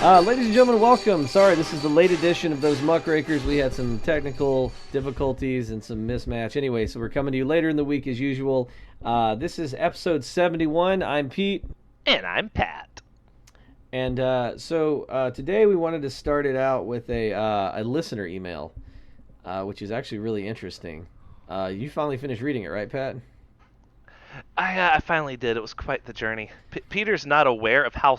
Ladies and gentlemen, welcome. Sorry, this is the late edition of those Muckrakers. We had some technical difficulties and some mismatch. Anyway, so we're coming to you later in the week as usual. This is episode 71. I'm Pete. And I'm Pat. And today we wanted to start it out with a listener email, which is actually really interesting. You finally finished reading it, right, Pat? I finally did. It was quite the journey. Peter's not aware of how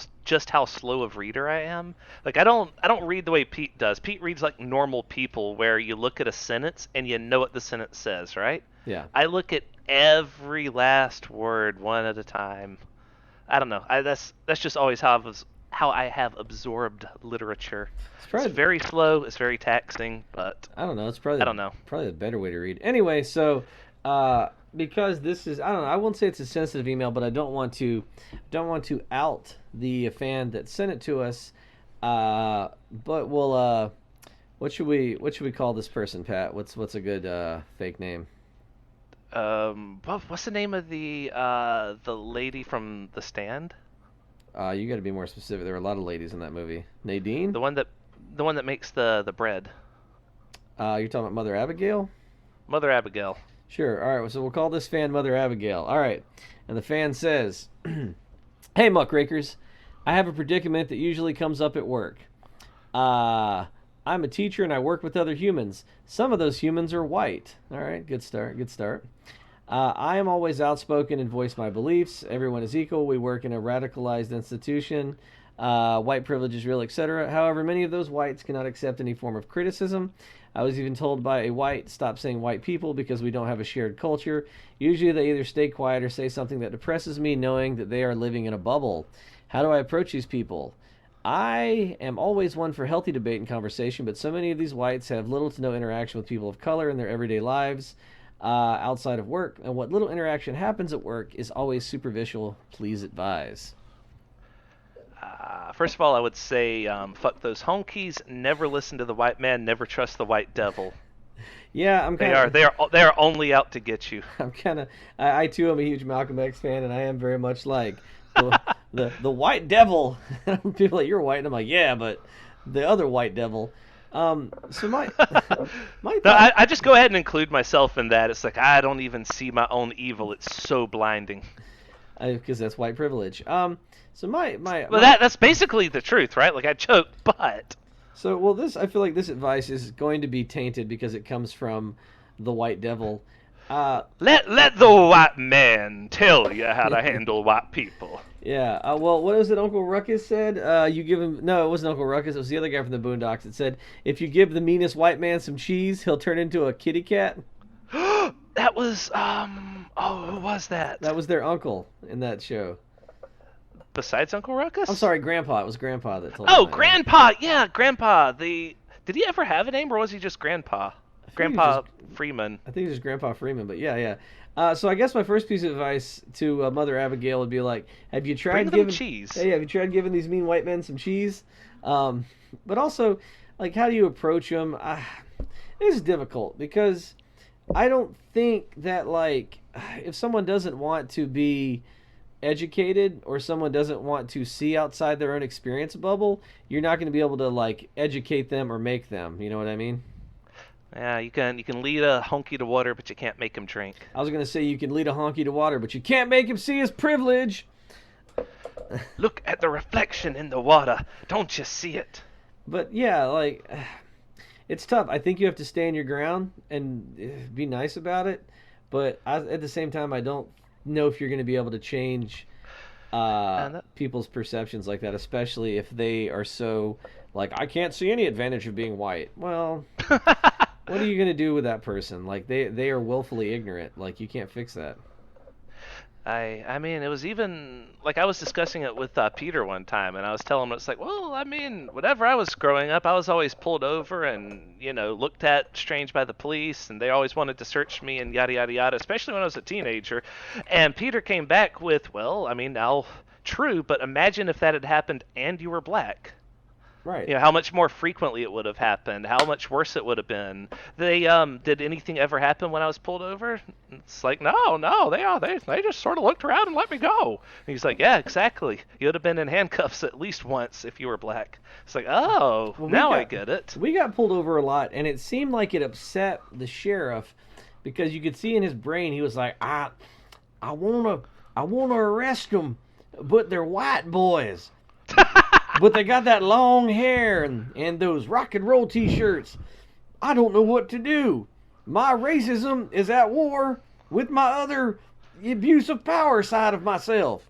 slow of reader I am. Like I don't read the way Pete does. Pete reads like normal people, where you look at a sentence and you know what the sentence says, right? Yeah. I look at every last word one at a time. I don't know. That's just always how I have absorbed literature. It's very slow. It's very taxing, but I don't know. I don't know. Probably the better way to read. Anyway, so because this is, I don't know, I won't say it's a sensitive email, but I don't want to out the fan that sent it to us. But we'll what should we call this person, Pat? What's a good fake name? What's the name of the lady from The Stand? You got to be more specific. There are a lot of ladies in that movie. Nadine? The one that makes the bread. You're talking about Mother Abigail? Mother Abigail. Sure. All right. So we'll call this fan Mother Abigail. All right. And the fan says, "Hey Muckrakers, I have a predicament that usually comes up at work. I'm a teacher and I work with other humans. Some of those humans are white." All right. Good start. Good start. "I am always outspoken and voice my beliefs. Everyone is equal. We work in a radicalized institution. White privilege is real, etc. However, many of those whites cannot accept any form of criticism. I was even told by a white, stop saying white people because we don't have a shared culture. Usually they either stay quiet or say something that depresses me, knowing that they are living in a bubble. How do I approach these people? I am always one for healthy debate and conversation, but so many of these whites have little to no interaction with people of color in their everyday lives outside of work, and what little interaction happens at work is always superficial. Please advise." First of all, I would say, fuck those honkies. Never listen to the white man. Never trust the white devil. Yeah, They are only out to get you. I too am a huge Malcolm X fan, and I am very much like the white devil. People are like, "You're white," and I'm like, "Yeah, but the other white devil." So my my thought, I just go ahead and include myself in that. It's like I don't even see my own evil. It's so blinding. Because that's white privilege. So Well, that's basically the truth, right? Like I joke, but I feel like this advice is going to be tainted because it comes from the white devil. let the white man tell you how to handle white people. Yeah. Well, what was it Uncle Ruckus said? You give him, no, it wasn't Uncle Ruckus. It was the other guy from the Boondocks that said, "If you give the meanest white man some cheese, he'll turn into a kitty cat." That was who was that? That was their uncle in that show. Besides Uncle Ruckus? I'm sorry, Grandpa. It was Grandpa that told Oh, me. Grandpa! Yeah, Grandpa. Did he ever have a name, or was he just Grandpa? Grandpa Freeman. I think it was just Grandpa Freeman, but yeah. So I guess my first piece of advice to Mother Abigail would be like, have you tried Bring them giving cheese? Hey, have you tried giving these mean white men some cheese? But also, like, how do you approach them? It's difficult because I don't think that, like, if someone doesn't want to be educated or someone doesn't want to see outside their own experience bubble, you're not going to be able to, like, educate them or make them. You know what I mean? Yeah, you can lead a honky to water, but you can't make him drink. I was going to say you can lead a honky to water, but you can't make him see his privilege. Look at the reflection in the water. Don't you see it? But yeah, like, it's tough. I think you have to stand your ground and be nice about it. But at the same time, I don't know if you're going to be able to change people's perceptions like that, especially if they are so, like, I can't see any advantage of being white. Well, what are you going to do with that person? Like, they are willfully ignorant. Like, you can't fix that. I mean, it was even like I was discussing it with Peter one time, and I was telling him it's like, well, I mean, whenever I was growing up, I was always pulled over and looked at strange by the police, and they always wanted to search me and yada yada yada, especially when I was a teenager. And Peter came back with, well, I mean, now true, but imagine if that had happened and you were black. Right. You know, how much more frequently it would have happened, how much worse it would have been. They did anything ever happen when I was pulled over? It's like, no, they just sort of looked around and let me go. And he's like, yeah, exactly. You would have been in handcuffs at least once if you were black. It's like, oh, Well, now I get it. we got pulled over a lot, and it seemed like it upset the sheriff because you could see in his brain he was like, I wanna arrest them, but they're white boys. But they got that long hair and those rock and roll t-shirts. I don't know what to do. My racism is at war with my other abuse of power side of myself.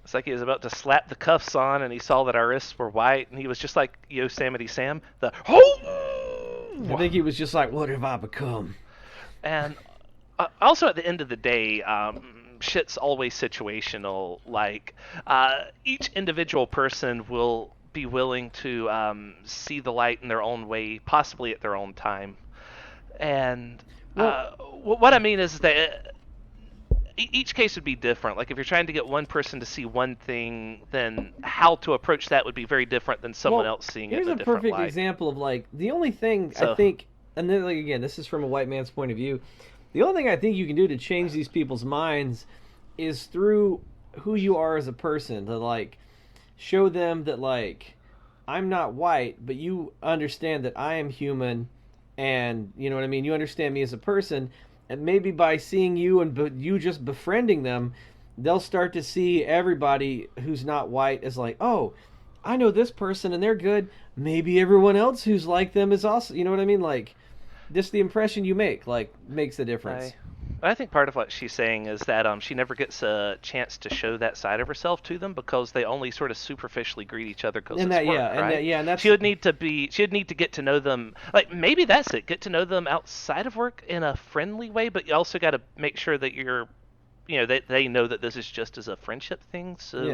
It's like he was about to slap the cuffs on, and he saw that our wrists were white, and he was just like Yosemite Sam, the I think he was just like, what have I become? And also, at the end of the day, shit's always situational. Like, each individual person will be willing to see the light in their own way, possibly at their own time. And what I mean is that each case would be different. Like, if you're trying to get one person to see one thing, then how to approach that would be very different than someone else seeing it in a different Here's a perfect light. example of, like, the only thing So, I think, and then, like, again, this is from a white man's point of view. The only thing I think you can do to change these people's minds is through who you are as a person. To, like, show them that, like, I'm not white, but you understand that I am human, and you know what I mean. You understand me as a person, and maybe by seeing you and you just befriending them, they'll start to see everybody who's not white as like, oh, I know this person and they're good. Maybe everyone else who's like them is also, you know what I mean? Like, just the impression you make, like, makes the difference. I think part of what she's saying is that she never gets a chance to show that side of herself to them because they only sort of superficially greet each other because it's work, right? And that's she would need to get to know them. Like, maybe that's it. Get to know them outside of work in a friendly way, but you also got to make sure that they know that this is just as a friendship thing. So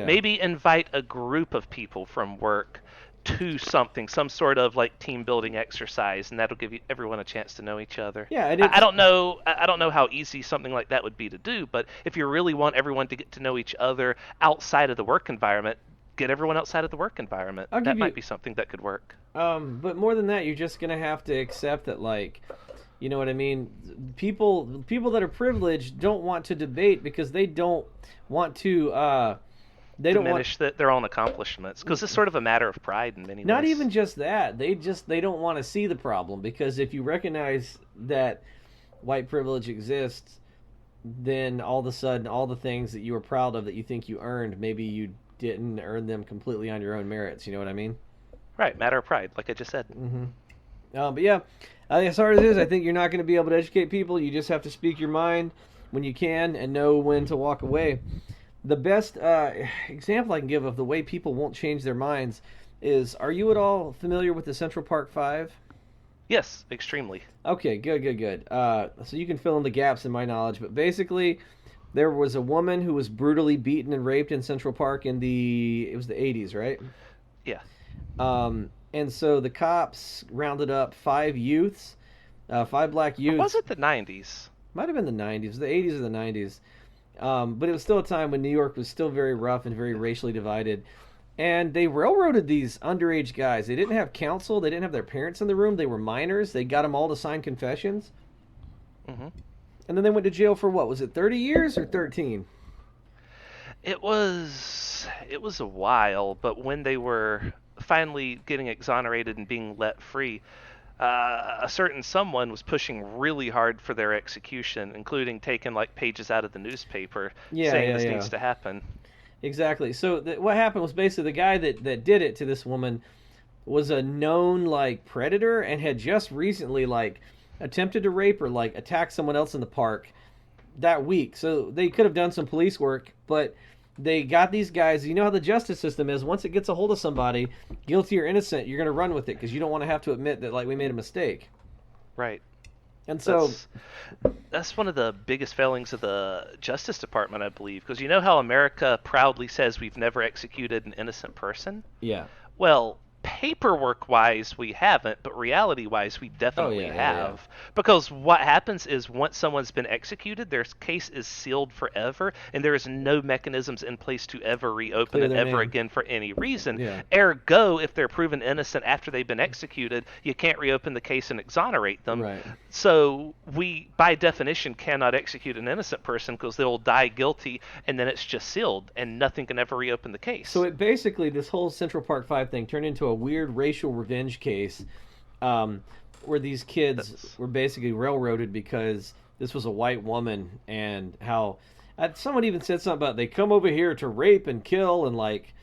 maybe invite a group of people from work to something, some sort of like team building exercise, and that'll give everyone a chance to know each other. Yeah, I don't know. I don't know how easy something like that would be to do, but if you really want everyone to get to know each other outside of the work environment, get everyone outside of the work environment. That might be something that could work. But more than that, you're just gonna have to accept that, like, you know what I mean? People that are privileged don't want to debate because they don't want to. They don't diminish their own accomplishments because it's sort of a matter of pride in many ways. Not even just that. They don't want to see the problem because if you recognize that white privilege exists, then all of a sudden all the things that you were proud of that you think you earned, maybe you didn't earn them completely on your own merits. You know what I mean? Right, matter of pride, like I just said. Mm-hmm. But yeah, as hard as it is, I think you're not going to be able to educate people. You just have to speak your mind when you can and know when to walk away. The best example I can give of the way people won't change their minds is, are you at all familiar with the Central Park 5? Yes, extremely. Okay, good. So you can fill in the gaps in my knowledge, but basically there was a woman who was brutally beaten and raped in Central Park it was the 80s, right? Yeah. And so the cops rounded up 5 youths, 5 black youths. Or was it the 90s? Might have been the 90s, the 80s or the 90s. But it was still a time when New York was still very rough and very racially divided. And they railroaded these underage guys. They didn't have counsel. They didn't have their parents in the room. They were minors. They got them all to sign confessions. Mm-hmm. And then they went to jail for what? Was it 30 years or 13? It was a while, but when they were finally getting exonerated and being let free, a certain someone was pushing really hard for their execution, including taking like pages out of the newspaper saying this needs to happen. Exactly. So what happened was basically the guy that did it to this woman was a known like predator and had just recently like attempted to rape or like attack someone else in the park that week. So they could have done some police work, but they got these guys. You know how the justice system is. Once it gets a hold of somebody, guilty or innocent, you're going to run with it because you don't want to have to admit that, like, we made a mistake. Right. And so that's one of the biggest failings of the Justice Department, I believe, because you know how America proudly says we've never executed an innocent person? Yeah. Well, paperwork wise we haven't, but reality wise we Oh definitely yeah, hell yeah. have. Because what happens is once someone's been executed, their case is sealed forever, and there is no mechanisms in place to ever reopen Clear it their ever name. again for any reason. Yeah. Ergo, if they're proven innocent after they've been executed, you can't reopen the case and exonerate them. Right. So we, by definition, cannot execute an innocent person because they'll die guilty, and then it's just sealed, and nothing can ever reopen the So case. it basically, this whole Central Park 5 thing turned into a weird racial revenge case, um, where these kids That's were basically railroaded because this was a white woman, and how someone even said something about they come over here to rape and kill and like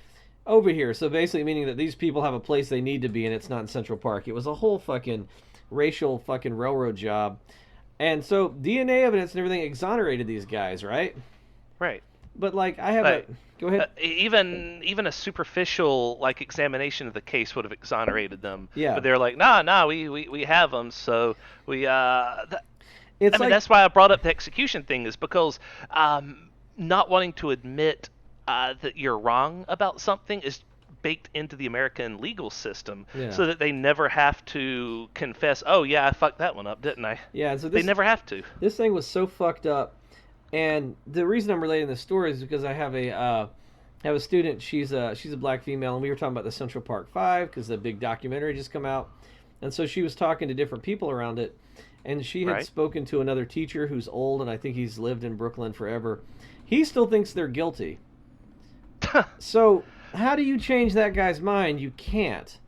over here. So basically meaning that these people have a place they need to be and it's not in Central Park. It was a whole fucking racial fucking railroad job. And so DNA evidence and everything exonerated these guys, right? right. But like I have a Like go ahead. even a superficial like examination of the case would have exonerated them, Yeah. but they're like, nah, we have them, so we It's I mean, like that's why I brought up the execution thing, is because not wanting to admit that you're wrong about something is baked into the American legal system, yeah. so that they never have to confess, oh yeah, I fucked that one up, didn't I? Yeah, so They this never have to. this thing was so fucked up. And the reason I'm relating this story is because I have a student. She's a black female, and we were talking about the Central Park 5 because the big documentary just come out, and so she was talking to different people around it, and she had Right. spoken to another teacher who's old, and I think he's lived in Brooklyn forever. He still thinks they're guilty. So how do you change that guy's mind? You can't.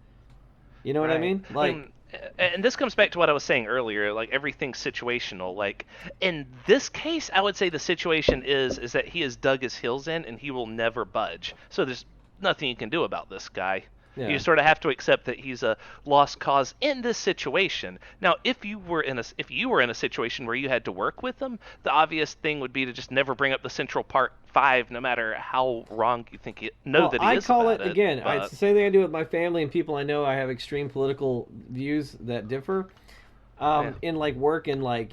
You know what I Right. mean? Like, And this comes back to what I was saying earlier, like everything's situational. Like in this case, I would say the situation is that he has dug his heels in and he will never budge. So there's nothing you can do about this guy. yeah. You sort of have to accept that he's a lost cause in this situation. Now, if you were in a situation where you had to work with him, the obvious thing would be to just never bring up the Central Park 5, no matter how wrong you think Well, that he I is call about it again. It's But the same thing I do with my family and people I know. I have extreme political views that differ. yeah, In like work and like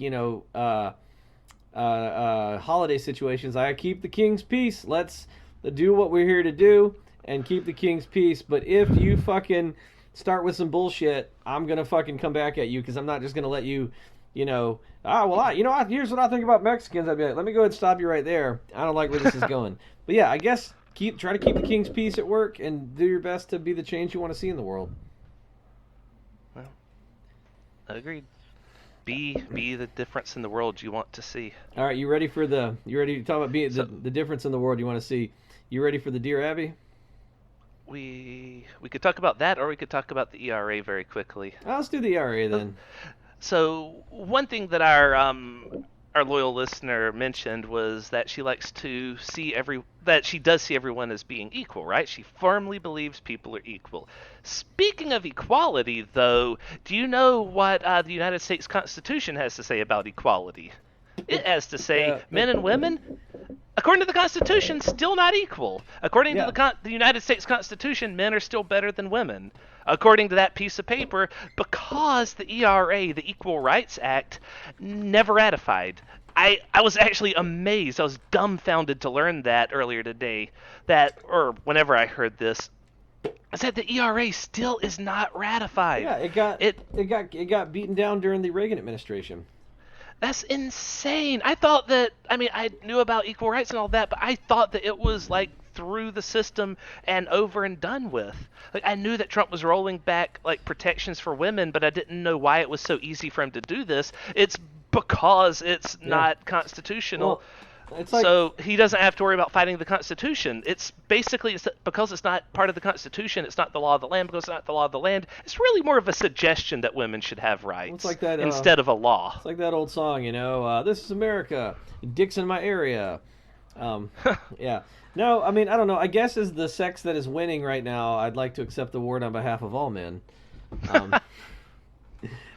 holiday situations, I keep the king's peace. Let's do what we're here to do and keep the king's peace. But if you fucking start with some bullshit, I'm gonna fucking come back at you because I'm not just gonna let you, here's what I think about Mexicans. I'd be like, let me go ahead and stop you right there. I don't like where this is going. But yeah, I guess try to keep the king's peace at work and do your best to be the change you want to see in the world. well, agreed. Be the difference in the world you want to see. All right, you ready to talk about being So the difference in the world you want to see? You ready for the Dear Abby? we could talk about that, or we could talk about the ERA very quickly. Let's do the ERA Uh, then. So one thing that our loyal listener mentioned was that she likes to see that she does see everyone as being equal, right? She firmly believes people are equal. Speaking of equality, though, do you know what the United States Constitution has to say about equality? It has to say men and women, according to the Constitution, still not equal. According to Yeah. the United States Constitution, men are still better than women. According to that piece of paper, because the ERA, the Equal Rights Act, never ratified. I was actually amazed. I was dumbfounded to learn that earlier today. Or whenever I heard this, I said the ERA still is not ratified. Yeah, it got It it got beaten down during the Reagan administration. That's insane. I knew about equal rights and all that, but I thought that it was like through the system and over and done with. Like I knew that Trump was rolling back like protections for women, but I didn't know why it was so easy for him to do this. It's because it's Yeah. not constitutional. Well, it's like So he doesn't have to worry about fighting the Constitution. It's basically because it's not part of the Constitution. It's not the law of the land. Because it's not the law of the land. It's really more of a suggestion that women should have rights like that, instead of a law. it's like that old song, this is America, dicks in my area. Yeah. No, I mean I don't know. I guess as the sex that is winning right now, I'd like to accept the award on behalf of all men. Um,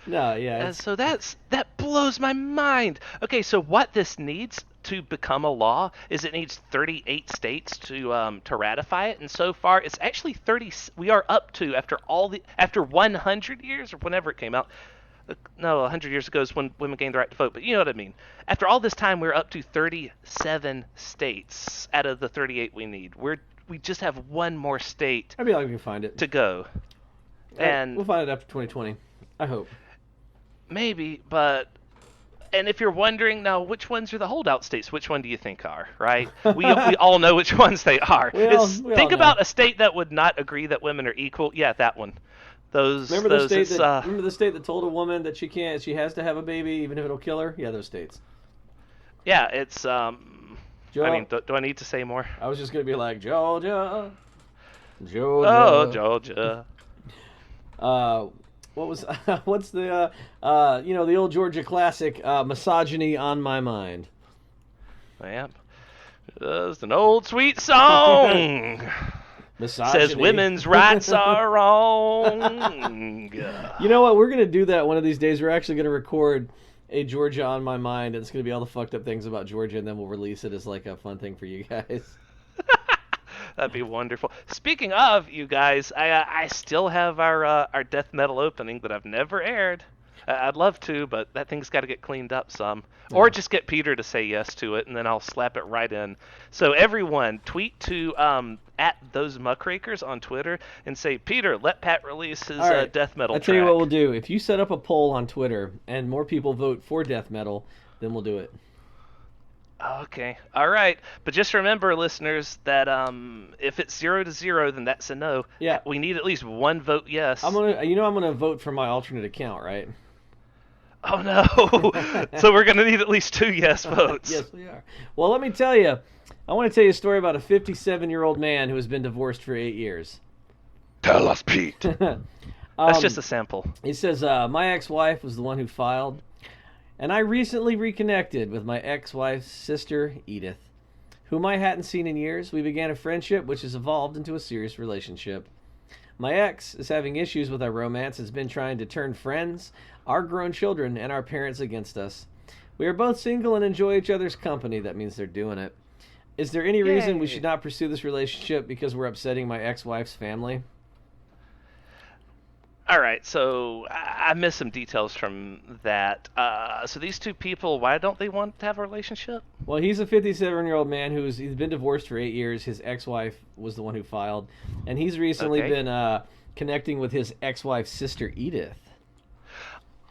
no, yeah, And so that blows my mind. Okay, so what this needs to become a law is it needs 38 states to ratify it, and so far it's actually 30. We are up to after 100 years or whenever it came out. No, 100 years ago is when women gained the right to vote, but you know what I mean. After all this time, we're up to 37 states out of the 38 we need. We just have one more state I'd be like we can find it. to go. And we'll find it after 2020. I hope. maybe, but and if you're wondering now, which ones are the holdout states? Which one do you think are right? We all know which ones they are. We all Think know. about a state that would not agree that women are equal. Yeah, that one. Remember the state that told a woman that she has to have a baby even if it'll kill her? Yeah, those states. Yeah, it's I mean, do I need to say more? I was just gonna be like Georgia. Oh, Georgia. What was what's the the old Georgia classic, misogyny on my mind. Yep. It's an old sweet song. Misogyny. Says women's rights are wrong. You know what? We're gonna do that one of these days. We're actually gonna record a Georgia on my mind. And it's gonna be all the fucked up things about Georgia, and then we'll release it as like a fun thing for you guys. That'd be wonderful. Speaking of you guys, I still have our death metal opening that I've never aired. I'd love to, but that thing's got to get cleaned up some. Yeah. Or just get Peter to say yes to it, and then I'll slap it right in. So everyone, tweet to at those Muckrakers on Twitter and say, Peter, let Pat release his death metal track. I'll tell you what we'll do. If you set up a poll on Twitter and more people vote for death metal, then we'll do it. Okay. All right. But just remember, listeners, that if it's 0-0, then that's a no. Yeah. We need at least one vote yes. I'm gonna vote for my alternate account, right? Oh no! So we're gonna need at least 2 yes votes. Yes, we are. Well, let me tell you. I want to tell you a story about a 57-year-old man who has been divorced for 8 years. Tell us, Pete. That's just a sample. He says, my ex-wife was the one who filed, and I recently reconnected with my ex-wife's sister, Edith, whom I hadn't seen in years. We began a friendship, which has evolved into a serious relationship. My ex is having issues with our romance and has been trying to turn friends, our grown children, and our parents against us. We are both single and enjoy each other's company. That means they're doing it. Is there any reason we should not pursue this relationship because we're upsetting my ex-wife's family? All right, so I missed some details from that. So these two people, why don't they want to have a relationship? Well, he's a 57-year-old man he's been divorced for 8 years. His ex-wife was the one who filed, and he's recently been connecting with his ex-wife's sister, Edith.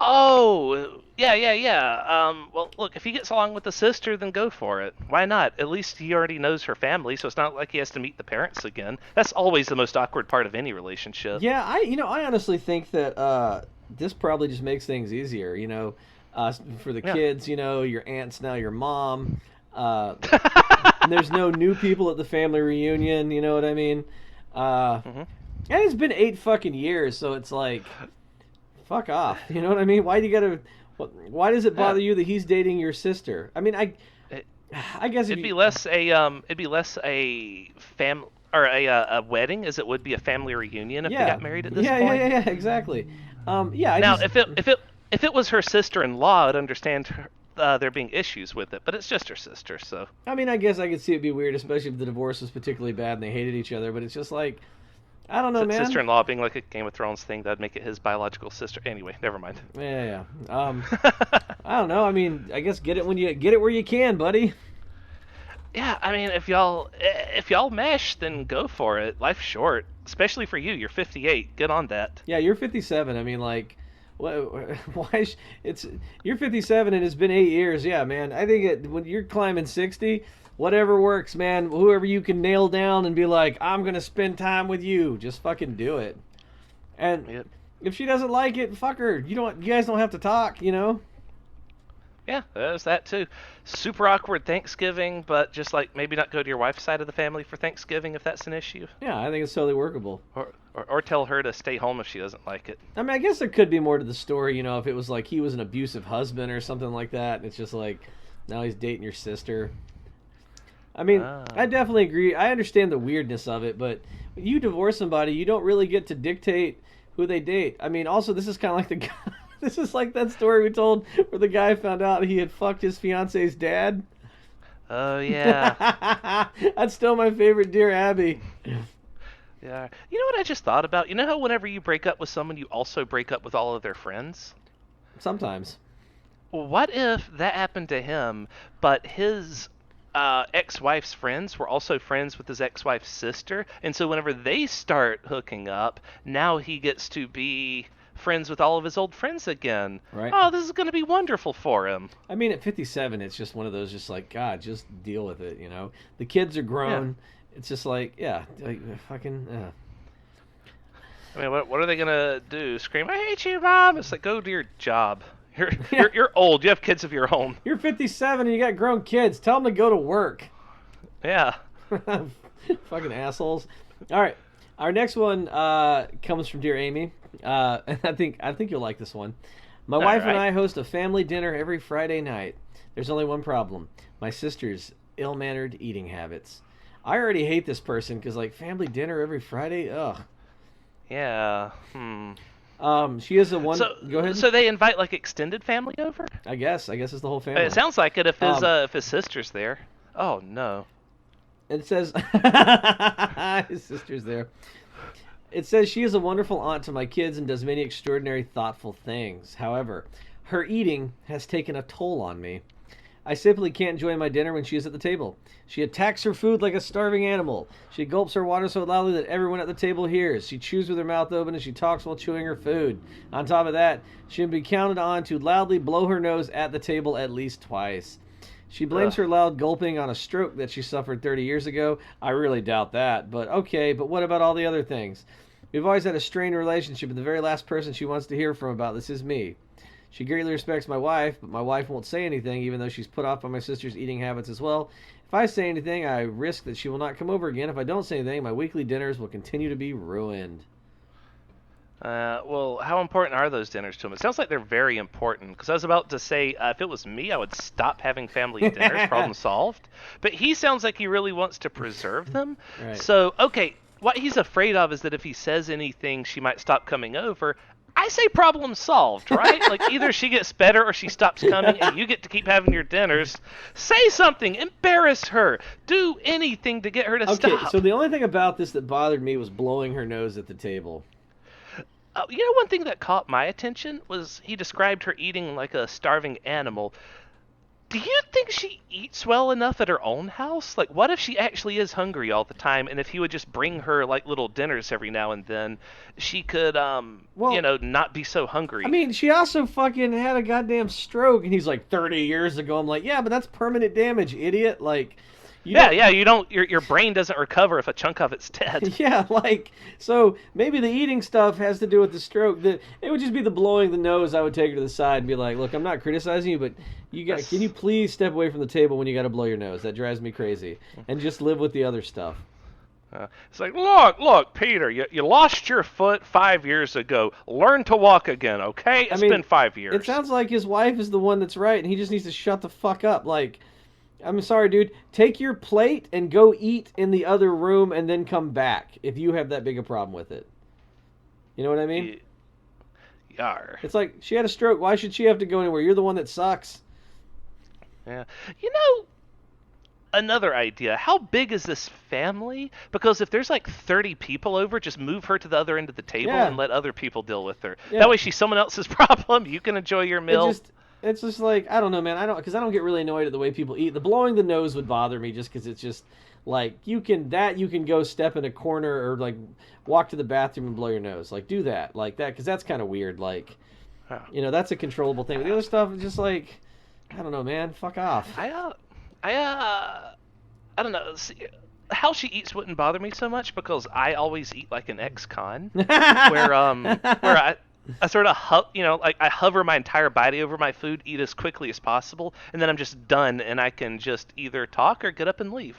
Oh, yeah. Well, look, if he gets along with the sister, then go for it. Why not? At least he already knows her family, so it's not like he has to meet the parents again. That's always the most awkward part of any relationship. Yeah, I honestly think that this probably just makes things easier, for the kids, your aunt's now your mom. And there's no new people at the family reunion, you know what I mean? And it's been 8 fucking years, so it's like... Fuck off. You know what I mean? Why does it bother you that he's dating your sister? I mean, I guess it'd be less a family or a wedding as it would be a family reunion if they got married at this point. Yeah, exactly. If it was her sister-in-law, I'd understand there being issues with it, but it's just her sister, so. I mean, I guess I could see it'd be weird, especially if the divorce was particularly bad and they hated each other. But it's just like. I don't know, man. Sister-in-law being like a Game of Thrones thing, that'd make it his biological sister. Anyway, never mind. Yeah. I don't know. I mean, I guess get it where you can, buddy. Yeah, I mean, if y'all mesh, then go for it. Life's short, especially for you. You're 58. Get on that. Yeah, you're 57. I mean, like, why? You're 57 and it's been 8 years. Yeah, man. I think when you're climbing 60. Whatever works, man. Whoever you can nail down and be like, I'm going to spend time with you. Just fucking do it. And if she doesn't like it, fuck her. You guys don't have to talk, Yeah, there's that too. Super awkward Thanksgiving, but just like maybe not go to your wife's side of the family for Thanksgiving if that's an issue. Yeah, I think it's totally workable. Or tell her to stay home if she doesn't like it. I mean, I guess there could be more to the story, if it was like he was an abusive husband or something like that. And it's just like, now he's dating your sister. I mean, I definitely agree. I understand the weirdness of it, but when you divorce somebody, you don't really get to dictate who they date. I mean, also, this is kind of like the guy. This is like that story we told where the guy found out he had fucked his fiance's dad. Oh, yeah. That's still my favorite Dear Abby. Yeah. You know what I just thought about? You know how whenever you break up with someone, you also break up with all of their friends? Sometimes. Well, what if that happened to him, but his ex-wife's friends were also friends with his ex-wife's sister, and so whenever they start hooking up, now he gets to be friends with all of his old friends again. Right. Oh, this is going to be wonderful for him. I mean, at 57, it's just one of those, just like, God, just deal with it, you know? The kids are grown. Yeah. It's just like, yeah, like, fucking, I mean, what are they going to do? Scream, I hate you, Mom! It's like, go do your job. You're old. You have kids of your own. You're 57 and you got grown kids. Tell them to go to work. Yeah. Fucking assholes. All right. Our next one comes from dear Amy. And I think you'll like this one. My wife and I host a family dinner every Friday night. There's only one problem. My sister's ill-mannered eating habits. I already hate this person because, like, family dinner every Friday? Ugh. Yeah. She is a one. Go ahead. So they invite like extended family over? I guess it's the whole family. It sounds like it if his sister's there. Oh no. It says his sister's there. It says she is a wonderful aunt to my kids and does many extraordinary, thoughtful things. However, her eating has taken a toll on me. I simply can't enjoy my dinner when she is at the table. She attacks her food like a starving animal. She gulps her water so loudly that everyone at the table hears. She chews with her mouth open and she talks while chewing her food. On top of that, she can be counted on to loudly blow her nose at the table at least twice. She blames her loud gulping on a stroke that she suffered 30 years ago. I really doubt that, but okay, but what about all the other things? We've always had a strained relationship, and the very last person she wants to hear from about this is me. She greatly respects my wife, but my wife won't say anything, even though she's put off by my sister's eating habits as well. If I say anything, I risk that she will not come over again. If I don't say anything, my weekly dinners will continue to be ruined. Well, how important are those dinners to him? It sounds like they're very important, because I was about to say, if it was me, I would stop having family dinners, problem solved. But he sounds like he really wants to preserve them. Right. So, okay, what he's afraid of is that if he says anything, she might stop coming over. I say problem solved, right? Like, either she gets better or she stops coming and you get to keep having your dinners. Say something. Embarrass her. Do anything to get her to stop. Okay, so the only thing about this that bothered me was blowing her nose at the table. You know, one thing that caught my attention was he described her eating like a starving animal. Do you think she eats well enough at her own house? Like, what if she actually is hungry all the time, and if he would just bring her, like, little dinners every now and then, she could, not be so hungry? I mean, she also fucking had a goddamn stroke, and he's like, 30 years ago. I'm like, yeah, but that's permanent damage, idiot. Like... your brain doesn't recover if a chunk of it's dead. Yeah, like, so maybe the eating stuff has to do with the stroke. It would just be the blowing the nose. I would take her to the side and be like, look, I'm not criticizing you, but can you please step away from the table when you got to blow your nose? That drives me crazy. And just live with the other stuff. It's like, look, Peter, you lost your foot 5 years ago. Learn to walk again, okay? It's been 5 years. It sounds like his wife is the one that's right, and he just needs to shut the fuck up. Like... I'm sorry, dude. Take your plate and go eat in the other room and then come back if you have that big a problem with it. You know what I mean? Yar. It's like, she had a stroke. Why should she have to go anywhere? You're the one that sucks. Yeah. You know, another idea. How big is this family? Because if there's like 30 people over, just move her to the other end of the table and let other people deal with her. Yeah. That way she's someone else's problem. You can enjoy your meal. It's just like, I don't know, man. Because I don't get really annoyed at the way people eat. The blowing the nose would bother me just because it's just like, you can go step in a corner or like walk to the bathroom and blow your nose. Like, do that. Like that, because that's kind of weird. Like, that's a controllable thing. But the other stuff is just like, I don't know, man. Fuck off. I don't know. See, how she eats wouldn't bother me so much because I always eat like an ex-con, where I sort of, I hover my entire body over my food, eat as quickly as possible, and then I'm just done, and I can just either talk or get up and leave.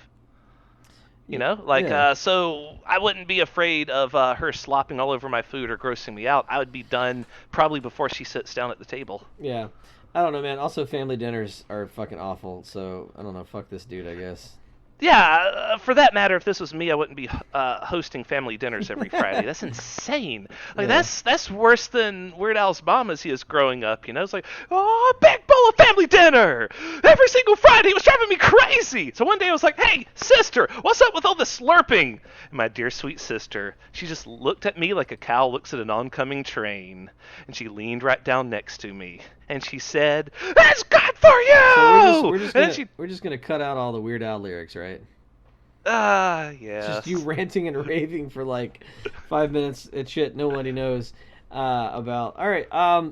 So I wouldn't be afraid of her slopping all over my food or grossing me out. I would be done probably before she sits down at the table. Yeah. I don't know, man. Also, family dinners are fucking awful, so I don't know. Fuck this dude, I guess. Yeah, for that matter, if this was me, I wouldn't be hosting family dinners every Friday. That's insane. Like, that's worse than Weird Al's mom as he is growing up, It's like, oh, big bowl of family dinner! Every single Friday, it was driving me crazy! So one day I was like, hey, sister, what's up with all this slurping? And my dear sweet sister, she just looked at me like a cow looks at an oncoming train. And she leaned right down next to me. And she said, "That's good for So you." we're just gonna cut out all the Weird Al lyrics, right? It's just you Yes. ranting and raving for like 5 minutes at shit nobody knows about. All right.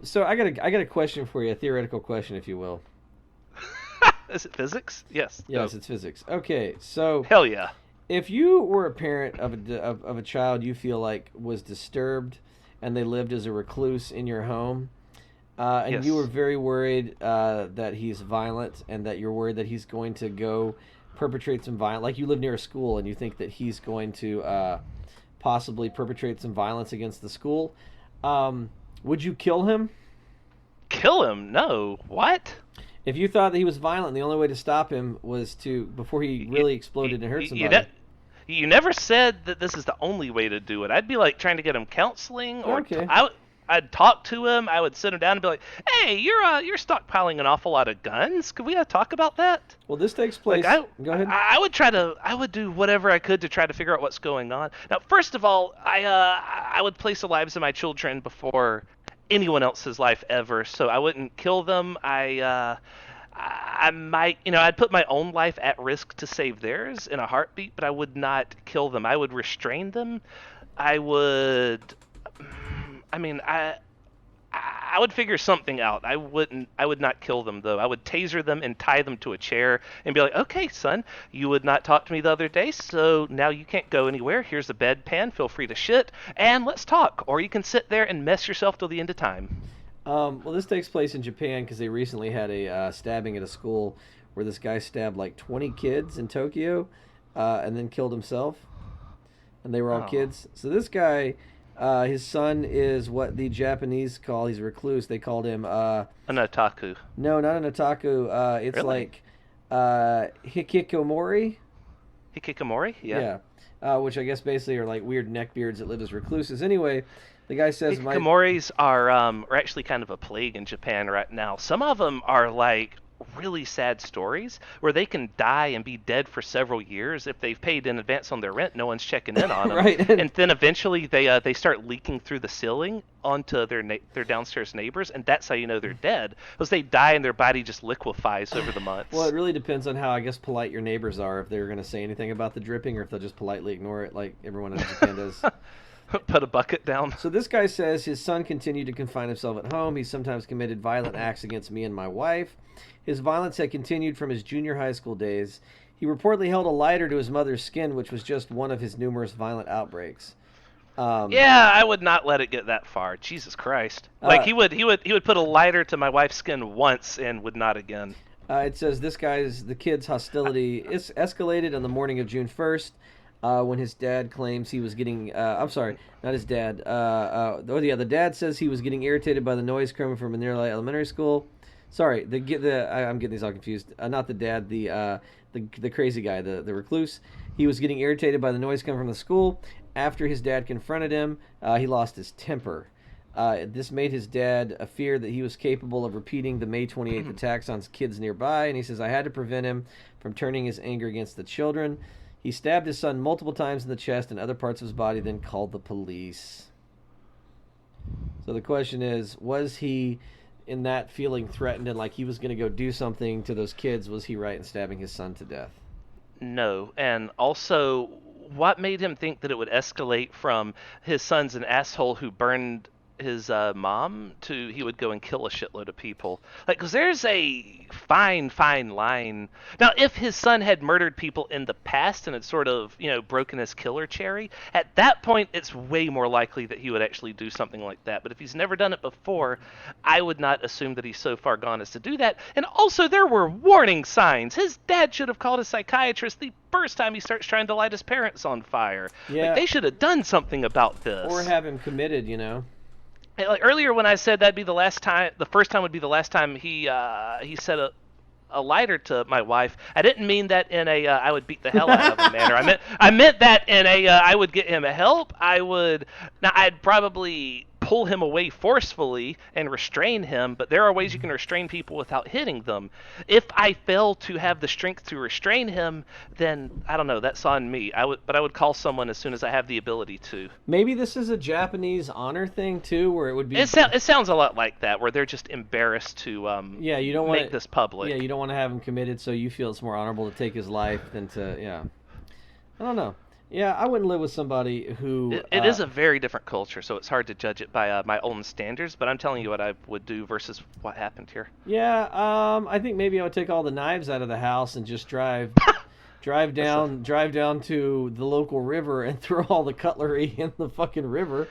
So I got a question for you, a theoretical question, if you will. Is it physics? Yes. Go. Yes, it's physics. Okay. So Hell yeah. if you were a parent of a child you feel like was disturbed and they lived as a recluse in your home, and you were Yes. very worried that he's violent and that you're worried that he's going to go perpetrate some violence, like you live near a school and you think that he's going to possibly perpetrate some violence against the school, would you kill him? Kill him? No. What? If you thought that he was violent, the only way to stop him was to, before he You, really exploded and hurt you, somebody. you never said that this is the only way to do it. I'd be like trying to get him counseling, or Okay. I'd talk to him. I would sit him down and be like, "Hey, you're stockpiling an awful lot of guns. Could we talk about that?" Well, this takes Like place. Go ahead. I would do whatever I could to try to figure out what's going on. Now, first of all, I would place the lives of my children before anyone else's life ever, so I wouldn't kill them. I might, I'd put my own life at risk to save theirs in a heartbeat, but I would not kill them. I would restrain them. I would, I mean, I would figure something out. I would not kill them though. I would taser them and tie them to a chair and be like, "Okay, son, you would not talk to me the other day, so now you can't go anywhere. Here's a bedpan. Feel free to shit and let's talk. Or you can sit there and mess yourself till the end of time." Well, this takes place in Japan because they recently had a stabbing at a school where this guy stabbed like 20 kids in Tokyo and then killed himself. And they were all Oh, kids. So this guy, his son is what the Japanese call, he's a recluse. They called him, an otaku. no, not an otaku. It's Really? like hikikomori. Hikikomori? Yeah. Yeah. Which I guess basically are like weird neckbeards that live as recluses. Anyway, the guy says, Hikikomoris are actually kind of a plague in Japan right now. Some of them are like really sad stories where they can die and be dead for several years if they've paid in advance on their rent. No one's checking in on them, right? and then eventually they start leaking through the ceiling onto their downstairs neighbors, and that's how you know they're dead because they die and their body just liquefies over the Well, it months. really depends on how, I guess, polite your neighbors are, if they're going to say anything about the dripping or if they'll just politely ignore it like everyone in Japan does. Put a bucket down. So this guy says his son continued to confine himself at home. He sometimes committed violent acts against me and my wife. His violence had continued from his junior high school days. He reportedly held a lighter to his mother's skin, which was just one of his numerous violent outbreaks. Um, Yeah, I would not let it get that far. Jesus Christ! Like uh, he would put a lighter to my wife's skin once and would not again. it says the kid's hostility is escalated on the morning of June 1st. When his dad claims he was getting, I'm sorry, not his dad. The dad says he was getting irritated by the noise coming from a nearby elementary school. Sorry, I'm getting these all confused. Not the dad, the crazy guy, the recluse. He was getting irritated by the noise coming from the school. After his dad confronted him, he lost his temper. This made his dad fear that he was capable of repeating the May 28th attacks on kids nearby, and he says, I had to prevent him from turning his anger against the children. He stabbed his son multiple times in the chest and other parts of his body, then called the police. So the question is, was he, in that feeling threatened and like he was going to go do something to those kids, was he right in stabbing his son to death? No, and also, what made him think that it would escalate from his son's an asshole who burned his mom to he would go and kill a shitload of people? Like, because there's a fine line. Now, if his son had murdered people in the past and had sort of, broken his killer cherry, at that point, it's way more likely that he would actually do something like that. But if he's never done it before, I would not assume that he's so far gone as to do that. And also, there were warning signs. His dad should have called a psychiatrist the first time he starts trying to light his parents on fire. Like, Yeah, they should have done something about or this. have him committed. And, like earlier when I said that'd be the last time, the first time would be the last time he set a lighter to my wife. I didn't mean that in a I would beat the hell out of him manner. I meant that in a I would get him help. I'd probably pull him away forcefully and restrain him, but there are ways you can restrain people without hitting them. If I fail to have the strength to restrain him, then I don't know, that's on me. But I would call someone as soon as I have the ability to. Maybe this is a Japanese honor thing too, where it would be. It sounds a lot like that, where they're just embarrassed to yeah, you don't want make this public. Yeah, you don't want to have him committed, so you feel it's more honorable to take his life than to. Yeah, I don't know. Yeah, I wouldn't live with somebody who. It is a very different culture, so it's hard to judge it by my own standards. But I'm telling you what I would do versus what happened here. Yeah, I think maybe I would take all the knives out of the house and just drive down to the local river and throw all the cutlery in the fucking river.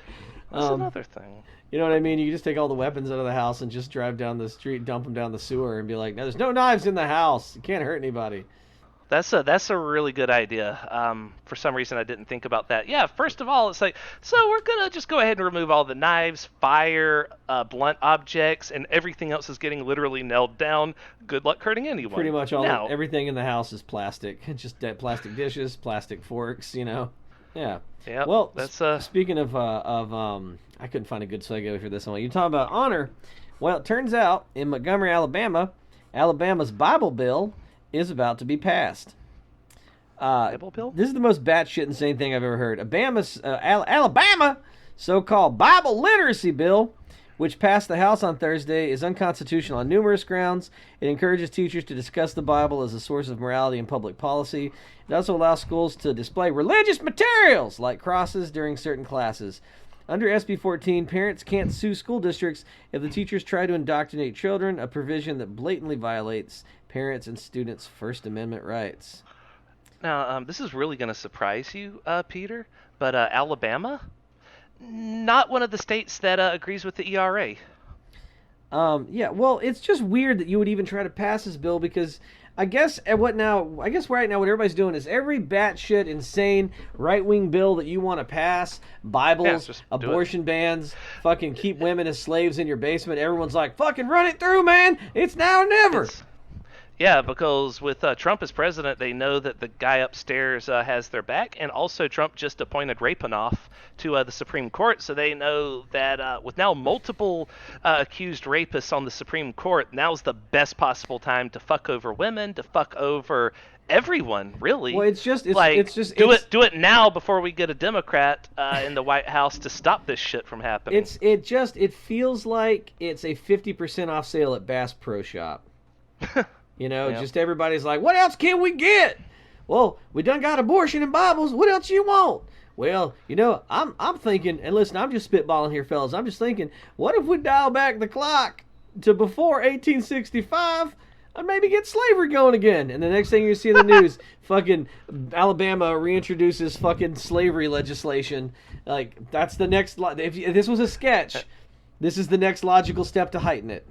That's another thing. You know what I mean? You just take all the weapons out of the house and just drive down the street, dump them down the sewer, and be like, "No, there's no knives in the house. You can't hurt anybody." That's a really good idea. For some reason, I didn't think about that. Yeah, first of all, it's like, so we're going to just go ahead and remove all the knives, fire, blunt objects, and everything else is getting literally nailed down. Good luck hurting anyone. Pretty much everything in the house is plastic. Just plastic dishes, plastic forks, Yeah. Yeah. Well, that's speaking of I couldn't find a good segue for this one. You're talking about honor. Well, it turns out in Montgomery, Alabama's Bible bill is about to be passed. Bible bill? This is the most batshit insane thing I've ever heard. Alabama so-called Bible literacy bill, which passed the House on Thursday, is unconstitutional on numerous grounds. It encourages teachers to discuss the Bible as a source of morality and public policy. It also allows schools to display religious materials like crosses during certain classes. Under SB 14, parents can't sue school districts if the teachers try to indoctrinate children, a provision that blatantly violates parents' and students' First Amendment rights. Now, this is really going to surprise you, Peter, but Alabama, not one of the states that agrees with the ERA. Yeah, well, it's just weird that you would even try to pass this bill because I guess right now what everybody's doing is every batshit insane right-wing bill that you want to pass, Bibles, abortion bans, fucking keep women as slaves in your basement, everyone's like, fucking run it through, man. It's now or never. Yeah, because with Trump as president, they know that the guy upstairs has their back, and also Trump just appointed Rapinoff to the Supreme Court, so they know that with now multiple accused rapists on the Supreme Court, now's the best possible time to fuck over women, to fuck over everyone, really. Well, it's just do it now before we get a Democrat in the White House to stop this shit from happening. It feels like it's a 50% off sale at Bass Pro Shop. Just everybody's like, what else can we get? Well, we done got abortion and Bibles. What else you want? Well, I'm thinking, and listen, I'm just spitballing here, fellas. I'm just thinking, what if we dial back the clock to before 1865 and maybe get slavery going again? And the next thing you see in the news, fucking Alabama reintroduces fucking slavery legislation. Like, that's the next, if this was a sketch, this is the next logical step to heighten it.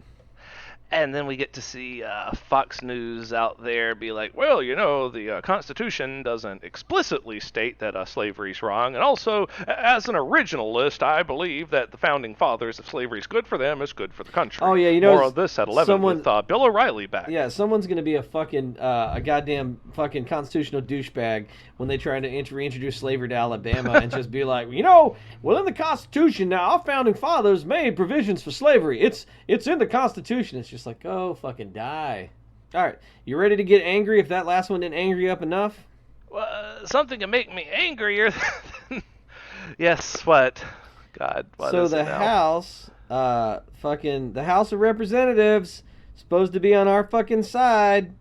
And then we get to see Fox News out there be like, well, the Constitution doesn't explicitly state that slavery's wrong. And also, as an originalist, I believe that the founding fathers, if slavery's good for them, it's good for the country. Oh, yeah, More of this at 11 with Bill O'Reilly back. Yeah, someone's going to be a goddamn fucking constitutional douchebag when they try to reintroduce slavery to Alabama and just be like, well, in the Constitution now, our founding fathers made provisions for slavery. It's in the Constitution. It's just like, go fucking die. All right, you ready to get angry if that last one didn't anger you up enough? Something to make me angrier. Yes, what? God, what so is the it now? House, the House of Representatives, supposed to be on our fucking side.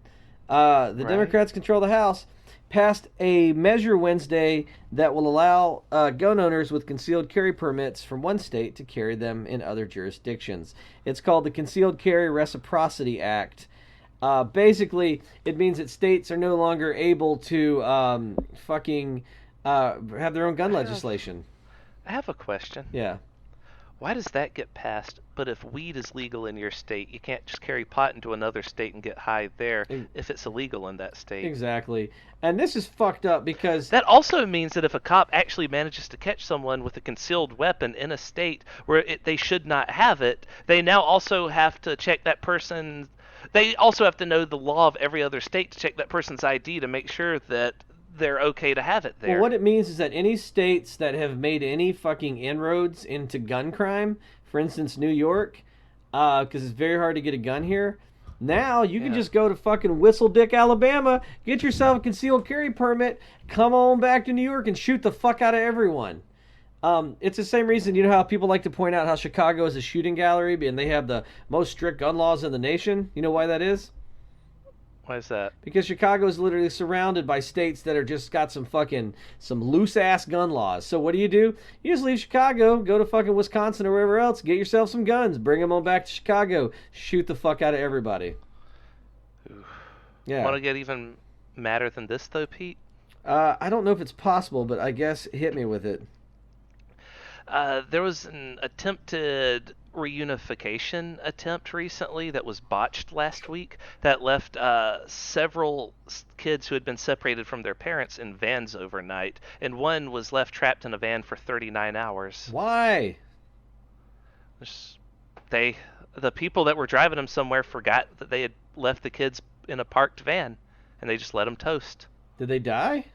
The Right. Democrats control the House. Passed a measure Wednesday that will allow gun owners with concealed carry permits from one state to carry them in other jurisdictions. It's called the Concealed Carry Reciprocity Act. Basically, it means that states are no longer able to have their own gun legislation. I have a question. Yeah. Why does that get passed, but if weed is legal in your state, you can't just carry pot into another state and get high there if it's illegal in that state? Exactly. And this is fucked up because... That also means that if a cop actually manages to catch someone with a concealed weapon in a state where they should not have it, they now also have to check that person... They also have to know the law of every other state to check that person's ID to make sure that they're okay to have it there. Well, what it means is that any states that have made any fucking inroads into gun crime, for instance, New York, because it's very hard to get a gun here. Now you can just go to fucking Whistle Dick, Alabama, get yourself a concealed carry permit, come on back to New York and shoot the fuck out of everyone. It's the same reason, you know how people like to point out how Chicago is a shooting gallery and they have the most strict gun laws in the nation? You know why that is? Why is that? Because Chicago is literally surrounded by states that are just got some loose ass gun laws. So what do? You just leave Chicago, go to fucking Wisconsin or wherever else, get yourself some guns, bring them on back to Chicago, shoot the fuck out of everybody. Oof. Yeah. Want to get even madder than this though, Pete? I don't know if it's possible, but I guess hit me with it. There was an attempted reunification attempt recently that was botched last week that left several kids who had been separated from their parents in vans overnight, and one was left trapped in a van for 39 hours. Why? The people that were driving them somewhere forgot that they had left the kids in a parked van, and they just let them toast. Did they die?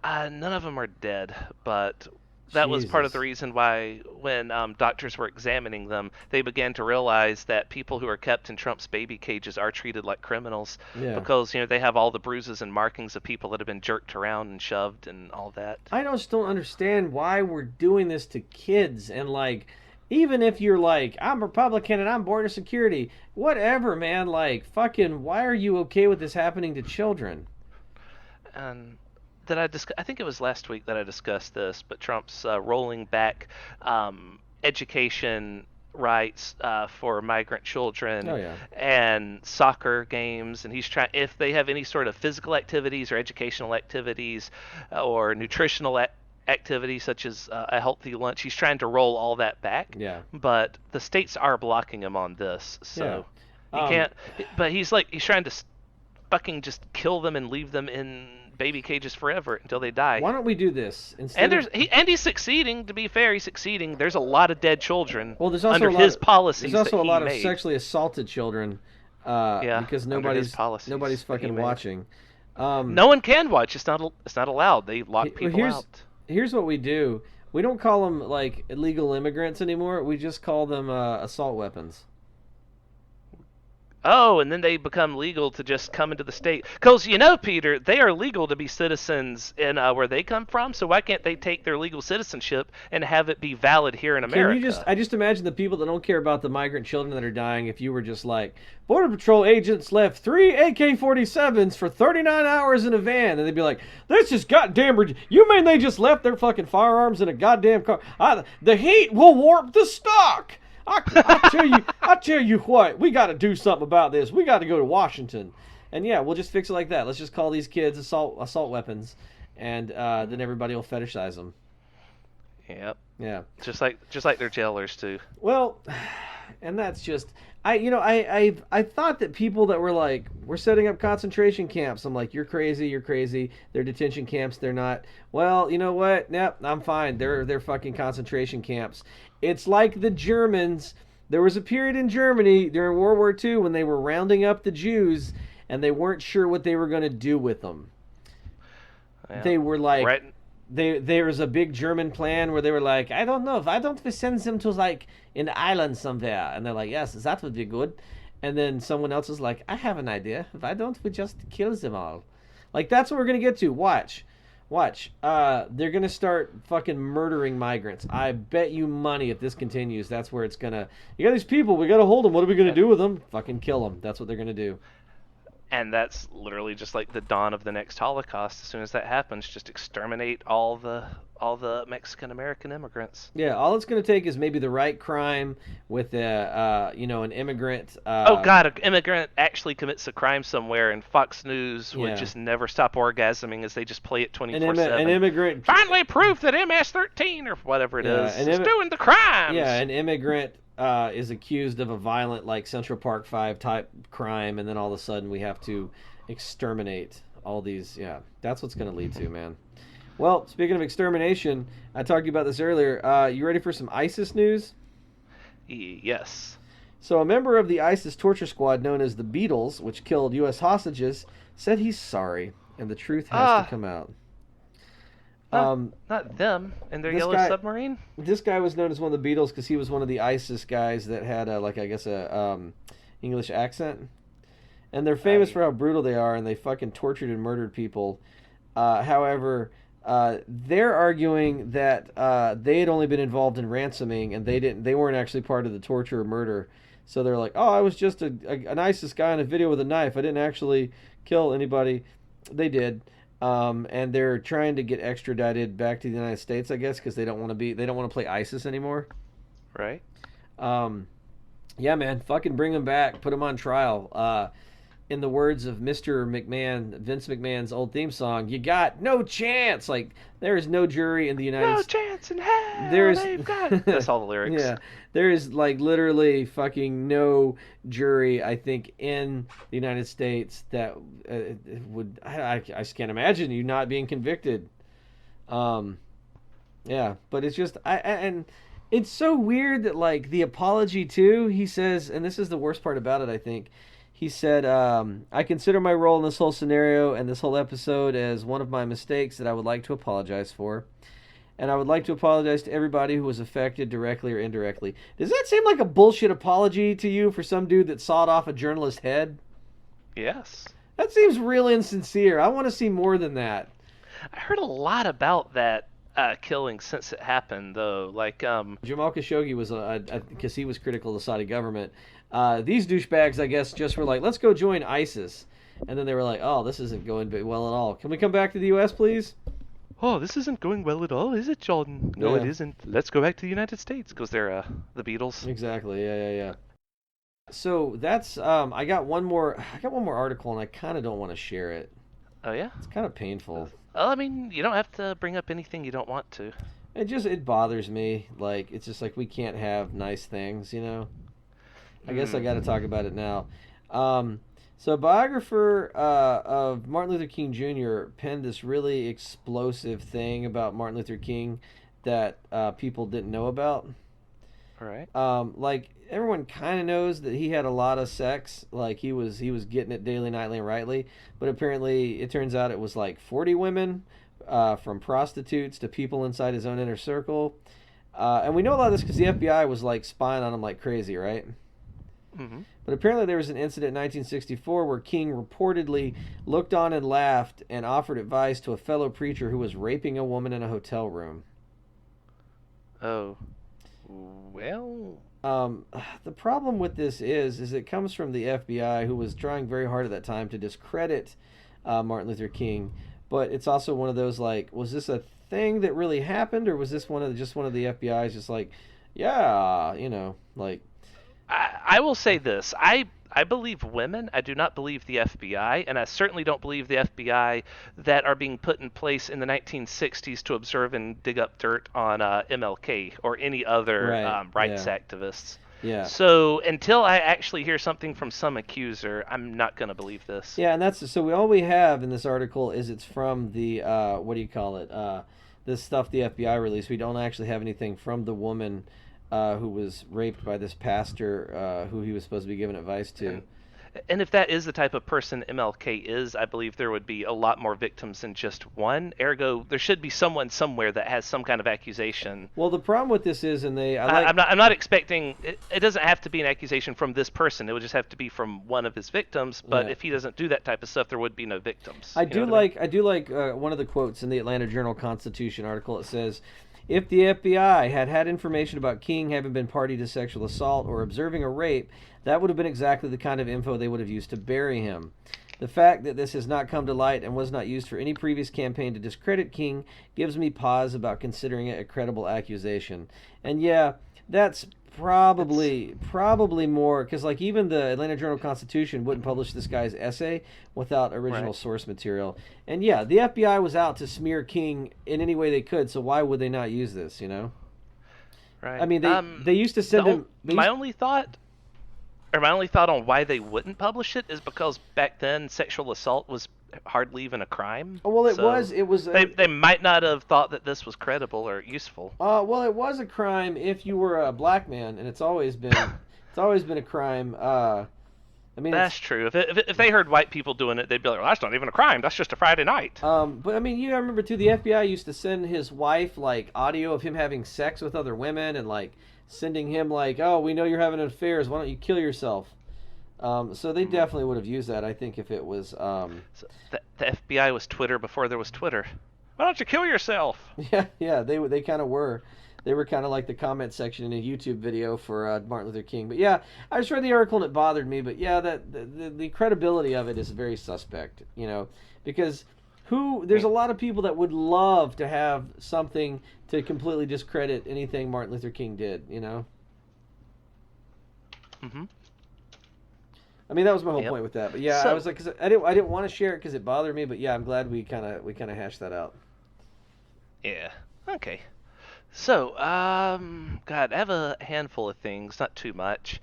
None of them are dead, but that was part of the reason why when doctors were examining them, they began to realize that people who are kept in Trump's baby cages are treated like criminals because, they have all the bruises and markings of people that have been jerked around and shoved and all that. I just don't understand why we're doing this to kids. And, like, even if you're like, I'm Republican and I'm border security, whatever, man, like, fucking, why are you okay with this happening to children? I think it was last week that I discussed this, but Trump's rolling back education rights for migrant children and soccer games, and he's trying, if they have any sort of physical activities or educational activities or nutritional activities such as a healthy lunch, he's trying to roll all that back. But the states are blocking him on this, so he can't. But he's trying to fucking just kill them and leave them in baby cages forever until they die. Why don't we do this he's succeeding. To be fair, he's succeeding. There's a lot of dead children. Well, there's also under his policies. There's also a lot made. of sexually assaulted children. Because nobody's fucking watching. No one can watch. It's not allowed. They lock people out. Here's what we do. We don't call them like illegal immigrants anymore. We just call them assault weapons. Oh, and then they become legal to just come into the state. Because, Peter, they are legal to be citizens in where they come from, so why can't they take their legal citizenship and have it be valid here in America? I just imagine the people that don't care about the migrant children that are dying, if you were just like, Border Patrol agents left 3 AK-47s for 39 hours in a van, and they'd be like, this is goddamn you mean they just left their fucking firearms in a goddamn car? The heat will warp the stock! I tell you what, we got to do something about this. We got to go to Washington, and we'll just fix it like that. Let's just call these kids assault weapons, and then everybody will fetishize them. Yep. Yeah. Just like their jailers too. Well, and that's just I thought that people that were like, we're setting up concentration camps. I'm like, you're crazy. They're detention camps. They're not. Well, you know what? Nope, I'm fine. They're fucking concentration camps. It's like the Germans. There was a period in Germany during World War II when they were rounding up the Jews and they weren't sure what they were going to do with them. Yeah. They were like, there was a big German plan where they were like, I don't know, why don't we send them to like an island somewhere? And they're like, yes, that would be good. And then someone else is like, I have an idea. Why don't we just kill them all? Like, that's what we're going to get to. Watch. They're going to start fucking murdering migrants. I bet you money if this continues, that's where it's going to... You got these people, we got to hold them. What are we going to do with them? Fucking kill them. That's what they're going to do. And that's literally just like the dawn of the next Holocaust. As soon as that happens, just exterminate all the Mexican-American immigrants. Yeah, all it's going to take is maybe the right crime with an immigrant. Oh God, an immigrant actually commits a crime somewhere, and Fox News would just never stop orgasming as they just play it 24/7. An immigrant finally proof that MS-13 or whatever it is doing the crimes. Yeah, an immigrant is accused of a violent, like Central Park 5 type crime, and then all of a sudden we have to exterminate all these. Yeah, that's what's going to lead to, man. Well, speaking of extermination, I talked to you about this earlier. You ready for some ISIS news? Yes. So a member of the ISIS torture squad known as the Beatles, which killed U.S. hostages, said he's sorry. and the truth has to Ah, come out. not Um, not them and their this yellow guy, submarine. this guy was known as one of the Beatles because he was one of the ISIS guys that had like I guess a English accent, and they're famous I for how brutal they are, and they fucking tortured and murdered people. However, they're arguing that they had only been involved in ransoming, and they weren't actually part of the torture or murder. So they're like, oh, I was just an ISIS guy in a video with a knife. I didn't actually kill anybody. They did. And they're trying to get extradited back to the United States, I guess, because they don't want to play ISIS anymore. right. Um, yeah, man, fucking bring them back, put them on trial. In the words of Mr. McMahon, Vince McMahon's old theme song, you got no chance. Like there is no jury in the United No States. chance in hell There's they've got. That's all the lyrics. yeah, there is like literally fucking no jury. I think in the United States that would I just can't imagine you not being convicted. Um, yeah, but it's just and it's so weird that like the apology too. He says, and this is the worst part about it. I think he said, "I consider my role in this whole scenario and this whole episode as one of my mistakes that I would like to apologize for." And I would like to apologize to everybody who was affected directly or indirectly. Does that seem like a bullshit apology to you for some dude that sawed off a journalist's head? Yes. That seems real insincere. I want to see more than that. I heard a lot about that killing since it happened, though. Like, Jamal Khashoggi was, because he was critical of the Saudi government. These douchebags, I guess, just were like, let's go join ISIS. And then they were like, oh, this isn't going well at all. Can we come back to the U.S., please? oh, this isn't going well at all, is it, John? No, it Yeah. isn't. Let's go back to the United States because they're the Beatles. Exactly. Yeah. So that's I got one more article and I kind of don't want to share it. Oh yeah. It's kind of painful. Well, I mean, you don't have to bring up anything you don't want to. It bothers me. Like it's just like we can't have nice things, you know. I guess I got to Hmm. talk about it now. So a biographer of Martin Luther King Jr. penned this really explosive thing about Martin Luther King that people didn't know about. All right. Like everyone kind of knows that he had a lot of sex. Like he was getting it daily, nightly, and rightly. But apparently, it turns out it was like 40 women, from prostitutes to people inside his own inner circle. And we know a lot of this because the FBI was like spying on him like crazy, right? Hmm. But apparently, there was an incident in 1964 where King reportedly looked on and laughed and offered advice to a fellow preacher who was raping a woman in a hotel room. Oh. Well. Um, the problem with this is it comes from the FBI, who was trying very hard at that time to discredit Martin Luther King. But it's also one of those like, was this a thing that really happened, or was this one of the FBI's just like, yeah, like, I will say this. I believe women. I do not believe the FBI, and I certainly don't believe the FBI that are being put in place in the 1960s to observe and dig up dirt on MLK or any other right, rights yeah, activists. yeah, So until I actually hear something from some accuser, I'm not going to believe this. yeah, and that's so all we have in this article is it's from the what do you call it? This stuff the FBI released. We don't actually have anything from the woman who was raped by this pastor who he was supposed to be giving advice to. And if that is the type of person MLK is, I believe there would be a lot more victims than just one. Ergo, there should be someone somewhere that has some kind of accusation. Well, the problem with this is, and they, I I, like, I'm not. I'm not expecting. It doesn't have to be an accusation from this person. It would just have to be from one of his victims. But yeah. if he doesn't do that type of stuff, there would be no victims. I You know do what I mean? like I do like one of the quotes in the Atlanta Journal Constitution article. It says, "If the FBI had had information about King having been party to sexual assault or observing a rape, that would have been exactly the kind of info they would have used to bury him. The fact that this has not come to light and was not used for any previous campaign to discredit King gives me pause about considering it a credible accusation." And yeah, that's probably more because like even the Atlanta Journal Constitution wouldn't publish this guy's essay without original Right. source material. And yeah, the FBI was out to smear King in any way they could, so why would they not use this, you know? I Right. mean, they used to send him My only thought, or my only thought on why they wouldn't publish it is because back then sexual assault was hardly even a crime. oh, well, So it was they might not have thought that this was credible or useful. well, it was a crime if you were a black man, and it's always been a crime I mean, That's true. If they heard white people doing it, they'd be like, well, that's not even a crime. That's just a Friday night. but I mean, you gotta remember too. The FBI used to send his wife like audio of him having sex with other women, and like sending him like, "Oh, we know you're having affairs. Why don't you kill yourself?" So they definitely would have used that. I think if it was, So the FBI was Twitter before there was Twitter. Why don't you kill yourself? yeah, they kind of were. They were kind of like the comment section in a YouTube video for Martin Luther King. But yeah, I just read the article and it bothered me. But yeah, that the credibility of it is very suspect. Because there's a lot of people that would love to have something to completely discredit anything Martin Luther King did. Mm-hmm. I mean, that was my whole point with that. But yeah, I was like, 'cause I didn't want to share it because it bothered me. But yeah, I'm glad we kind of hashed that out. Yeah. Okay. So, God, I have a handful of things, not too much.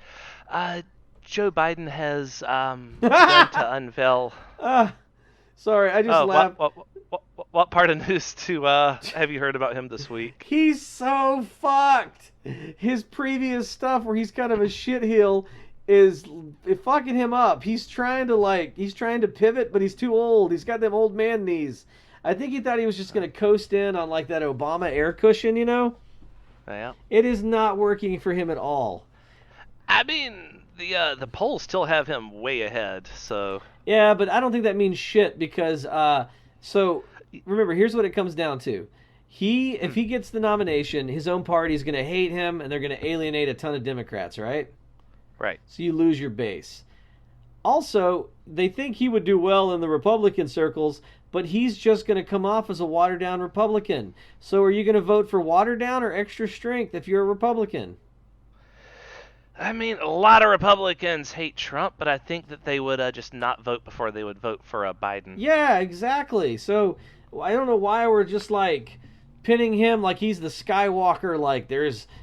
Joe Biden has begun to unveil. Ah, sorry, I just Oh, laughed. what part of news to have you heard about him this week? He's so fucked. His previous stuff where he's kind of a shitheel is fucking him up. He's trying to pivot, but he's too old. He's got them old man knees. I think he thought he was just going to coast in on like that Obama air cushion, Yeah. It is not working for him at all. I mean, the polls still have him way ahead, so. Yeah, but I don't think that means shit because so remember, here's what it comes down to. If he gets the nomination, his own party is going to hate him and they're going to alienate a ton of Democrats, right? Right. So you lose your base. Also, they think he would do well in the Republican circles, but he's just going to come off as a watered-down Republican. So are you going to vote for watered down or extra strength if you're a Republican? I mean, a lot of Republicans hate Trump, but I think that they would just not vote before they would vote for Biden. Yeah, exactly. So I don't know why we're just like pinning him like he's the Skywalker, like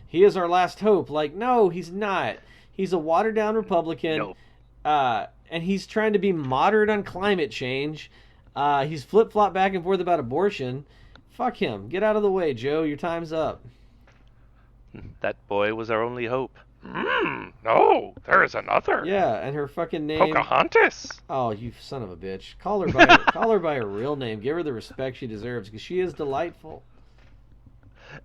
he is our last hope. Like, no, he's not. He's a watered-down Republican. No. And he's trying to be moderate on climate change. He's flip-flop back and forth about abortion. Fuck him. Get out of the way, Joe. Your time's up. That boy was our only hope. No, there is another. Yeah, and her fucking name... Pocahontas. Oh, you son of a bitch. Call her by her real name. Give her the respect she deserves, because she is delightful.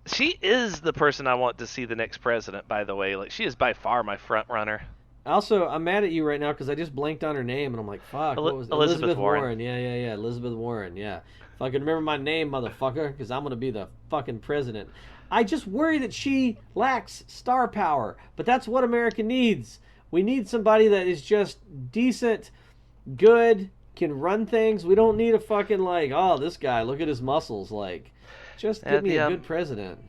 She is the person I want to see the next president, by the way. Like, she is by far my front runner. Also, I'm mad at you right now because I just blanked on her name and I'm like, fuck, what was it? Elizabeth Warren. Yeah. Elizabeth Warren, yeah. If I can remember my name, motherfucker, because I'm going to be the fucking president. I just worry that she lacks star power, but that's what America needs. We need somebody that is just decent, good, can run things. We don't need a fucking like, oh, this guy, look at his muscles. Like, just give me a good president.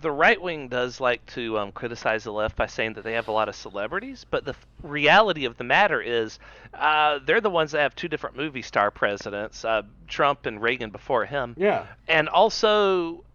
The right wing does like to criticize the left by saying that they have a lot of celebrities, but the reality of the matter is they're the ones that have two different movie star presidents, Trump and Reagan before him. Yeah. And also,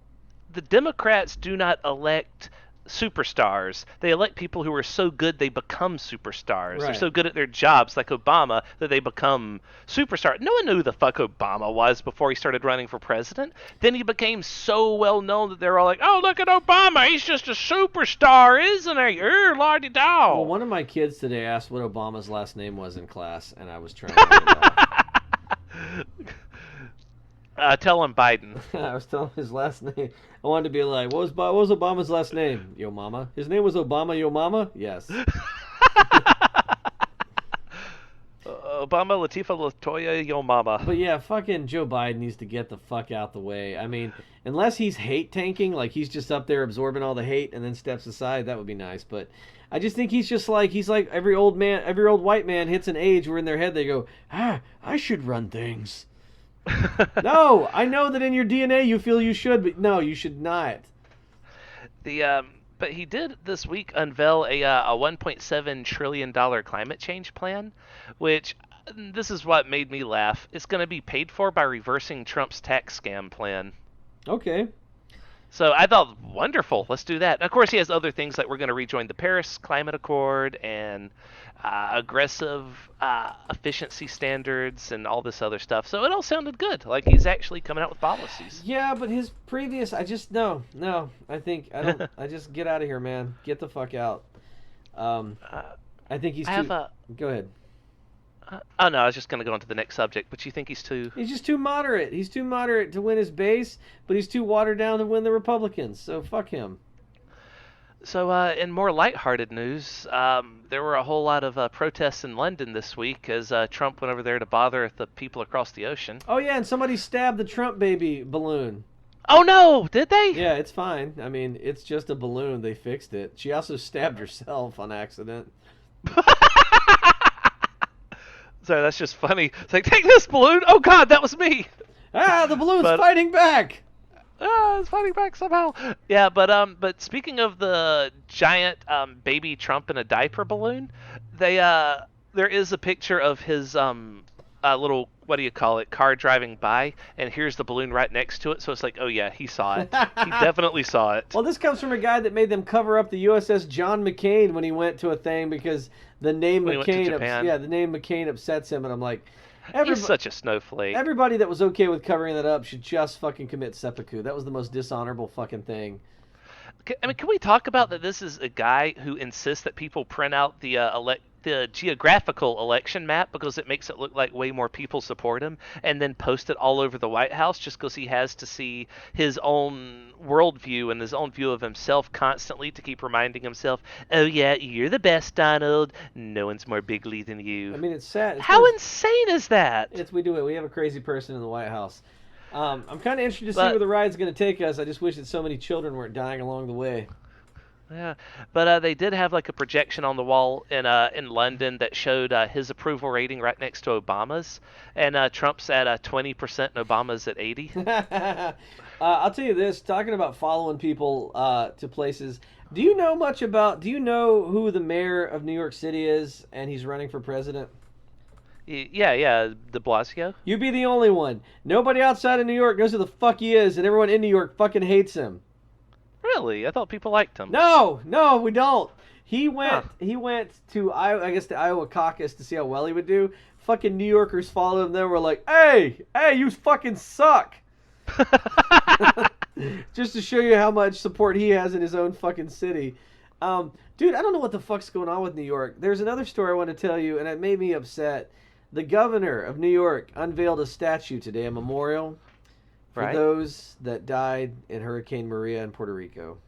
the Democrats do not elect superstars. They elect people who are so good they become superstars. Right. They're so good at their jobs, like Obama, that they become superstars. No one knew who the fuck Obama was before he started running for president. Then he became so well known that they're all like, "Oh, look at Obama. He's just a superstar, isn't he? La-di-da." Well, one of my kids today asked what Obama's last name was in class, and I was trying to get it out. Tell him Biden. I was telling him his last name. I wanted to be like, what was Obama's last name? Yo mama. His name was Obama, yo mama? Yes. Obama, Latifah, Latoya, yo mama. But yeah, fucking Joe Biden needs to get the fuck out the way. I mean, unless he's hate tanking, like he's just up there absorbing all the hate and then steps aside, that would be nice. But I just think he's like every old white man hits an age where in their head they go, I should run things. No, I know that in your DNA you feel you should, but no, you should not. But he did this week unveil a $1.7 trillion climate change plan, which this is what made me laugh. It's going to be paid for by reversing Trump's tax scam plan. Okay. So I thought, wonderful, let's do that. And of course, he has other things like we're going to rejoin the Paris Climate Accord and aggressive efficiency standards and all this other stuff. So it all sounded good. Like he's actually coming out with policies. Yeah, but his previous, I just no. I just get out of here, man. Get the fuck out. I think he's I have too. a. Go ahead. Oh no, I was just going to go on to the next subject. But you think he's too? He's just too moderate. He's too moderate to win his base, but he's too watered down to win the Republicans. So fuck him. So, in more lighthearted news, there were a whole lot of protests in London this week as Trump went over there to bother the people across the ocean. Oh yeah, and somebody stabbed the Trump baby balloon. Oh no, did they? Yeah, it's fine. I mean, it's just a balloon. They fixed it. She also stabbed herself on accident. So that's just funny. It's like, take this balloon. Oh God, that was me. Ah, the balloon's But fighting back. it's fighting back somehow. Yeah, but speaking of the giant baby Trump in a diaper balloon, there is a picture of his little, what do you call it, car driving by, and here's the balloon right next to it. So it's like, oh yeah, he saw it. He definitely saw it. Well, this comes from a guy that made them cover up the USS John McCain when he went to a thing because the name When he went to McCain, Japan. the name McCain upsets him, and I'm like, He's such a snowflake. everybody that was okay with covering that up should just fucking commit seppuku. That was the most dishonorable fucking thing. I mean, can we talk about that? This is a guy who insists that people print out the geographical election map because it makes it look like way more people support him, and then post it all over the White House just because he has to see his own worldview and his own view of himself constantly to keep reminding himself, oh yeah, you're the best, Donald. No one's more bigly than you. I mean, it's sad. How insane is that? We do it. We have a crazy person in the White House. I'm kind of interested to see But- where the ride's going to take us. I just wish that so many children weren't dying along the way. Yeah, but they did have like a projection on the wall in London that showed his approval rating right next to Obama's, and Trump's at 20% and Obama's at 80. I'll tell you this, talking about following people to places, do you know who the mayor of New York City is and he's running for president? Yeah, De Blasio. You'd be the only one. Nobody outside of New York knows who the fuck he is, and everyone in New York fucking hates him. Really? I thought people liked him. No, we don't. He went to Iowa, I guess the Iowa caucus to see how well he would do. Fucking New Yorkers followed him there, were like, hey, you fucking suck. Just to show you how much support he has in his own fucking city. Dude, I don't know what the fuck's going on with New York. There's another story I want to tell you, and it made me upset. The governor of New York unveiled a statue today, a memorial for those that died in Hurricane Maria in Puerto Rico.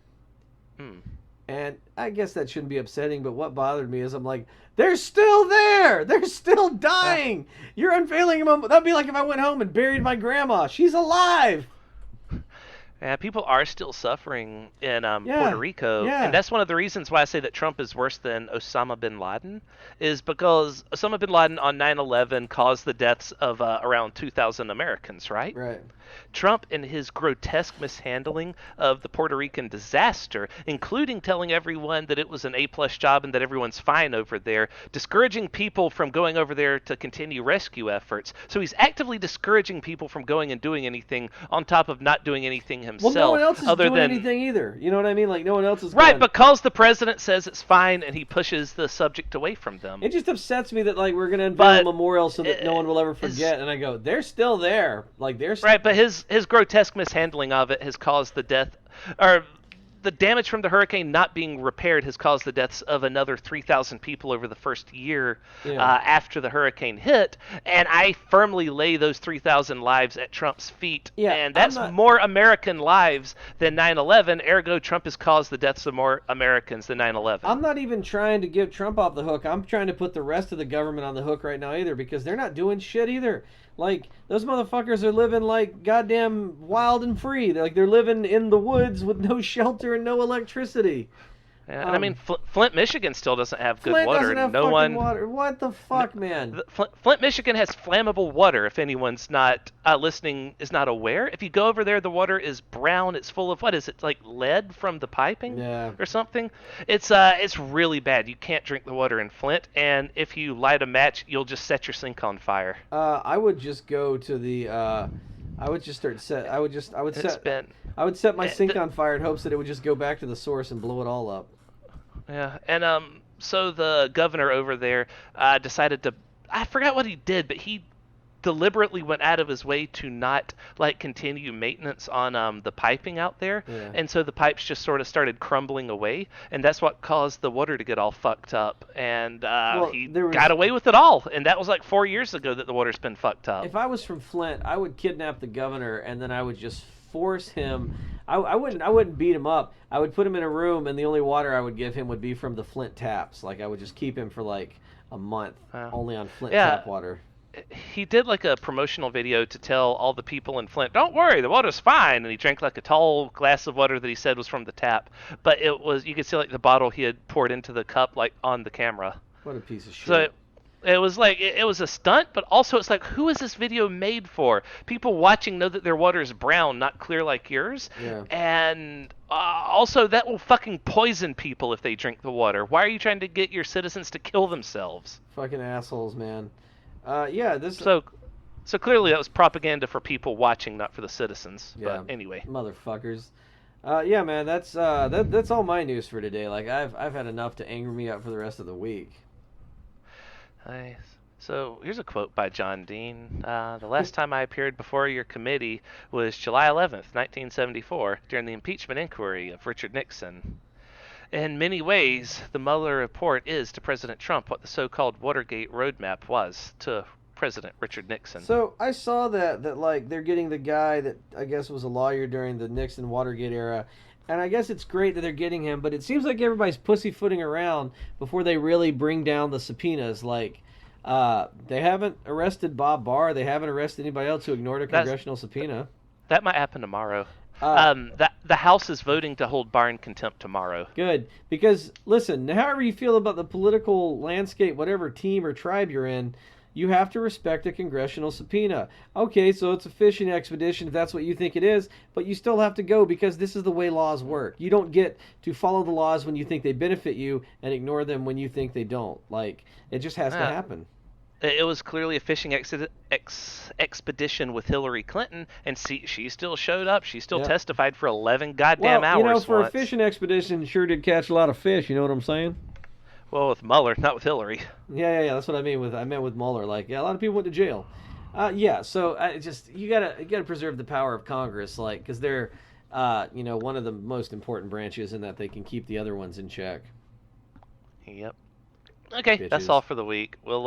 And I guess that shouldn't be upsetting, but what bothered me is I'm like, they're still there! They're still dying! You're unveiling them. That'd be like if I went home and buried my grandma. She's alive! Yeah, people are still suffering in Puerto Rico, yeah. and that's one of the reasons why I say that Trump is worse than Osama bin Laden, is because Osama bin Laden on 9/11 caused the deaths of around 2,000 Americans, right? Right. Trump, in his grotesque mishandling of the Puerto Rican disaster, including telling everyone that it was an A-plus job and that everyone's fine over there, discouraging people from going over there to continue rescue efforts. So he's actively discouraging people from going and doing anything on top of not doing anything himself. Well, no one else is other doing than anything either. You know what I mean? Like, no one else is right, going. because the president says it's fine and he pushes the subject away from them. It just upsets me that, like, we're going to unveil a memorial so that no one will ever forget. And I go, they're still there. Like, they're still... Right, but his grotesque mishandling of it has caused the death, or the damage from the hurricane not being repaired has caused the deaths of another 3,000 people over the first year after the hurricane hit. And I firmly lay those 3,000 lives at Trump's feet. Yeah, and that's more American lives than 9/11. Ergo, Trump has caused the deaths of more Americans than 9/11. I'm not even trying to give Trump off the hook. I'm trying to put the rest of the government on the hook right now either, because they're not doing shit either. Like, those motherfuckers are living like goddamn wild and free. They're living in the woods with no shelter and no electricity. Yeah, and I mean, Flint, Michigan still doesn't have good Flint water. doesn't have fucking water. What the fuck, man? Flint, Michigan has flammable water. If anyone's not listening, is not aware. If you go over there, the water is brown. It's full of, what is it, like lead from the piping or something? It's really bad. You can't drink the water in Flint, and if you light a match, you'll just set your sink on fire. I would just go to the. I would just start set. I would set my sink on fire in hopes that it would just go back to the source and blow it all up. Yeah, and so the governor over there decided to, I forgot what he did, but he deliberately went out of his way to not like continue maintenance on the piping out there, Yeah. and so the pipes just sort of started crumbling away, and that's what caused the water to get all fucked up. And Well, he there was. got away with it all, and that was like 4 years ago that the water's been fucked up. If I was from Flint, I would kidnap the governor and then I would just force him. I wouldn't beat him up. I would put him in a room and the only water I would give him would be from the Flint taps. Like I would just keep him for like a month only on Flint Yeah. tap water. He did like a promotional video to tell all the people in Flint, "Don't worry, the water's fine." And he drank like a tall glass of water that he said was from the tap, but you could see like the bottle he had poured into the cup like on the camera. What a piece of shit. So it was like it was a stunt, but also it's like, who is this video made for? People watching know that their water is brown, not clear like yours. Yeah. And also that will fucking poison people if they drink the water. Why are you trying to get your citizens to kill themselves? Fucking assholes, man. Yeah, this. So clearly that was propaganda for people watching, not for the citizens. Yeah, But anyway, motherfuckers. Yeah, man, that's all my news for today. Like I've had enough to anger me up for the rest of the week. nice. So here's a quote by John Dean. The last time I appeared before your committee was July 11th, 1974, during the impeachment inquiry of Richard Nixon. In many ways, the Mueller report is to President Trump what the so-called Watergate roadmap was to President Richard Nixon. So I saw that like they're getting the guy that I guess was a lawyer during the Nixon Watergate era, and I guess it's great that they're getting him, but it seems like everybody's pussyfooting around before they really bring down the subpoenas. Like they haven't arrested Bob Barr, they haven't arrested anybody else who ignored a congressional subpoena. That might happen tomorrow. The House is voting to hold Barr in contempt tomorrow. Good, because listen, however you feel about the political landscape, whatever team or tribe you're in, you have to respect a congressional subpoena. Okay, so it's a fishing expedition if that's what you think it is, but you still have to go because this is the way laws work. You don't get to follow the laws when you think they benefit you and ignore them when you think they don't. Like, it just has to happen. It was clearly a fishing expedition with Hillary Clinton, and she still showed up. She still testified for 11 goddamn hours. You know, for a fishing expedition, sure did catch a lot of fish. You know what I'm saying? Well, with Mueller, not with Hillary. Yeah. That's what I mean I meant with Mueller. Like, yeah, a lot of people went to jail. So you gotta preserve the power of Congress, like, because they're, one of the most important branches in that they can keep the other ones in check. Yep. Okay, Bitches. That's all for the week. We'll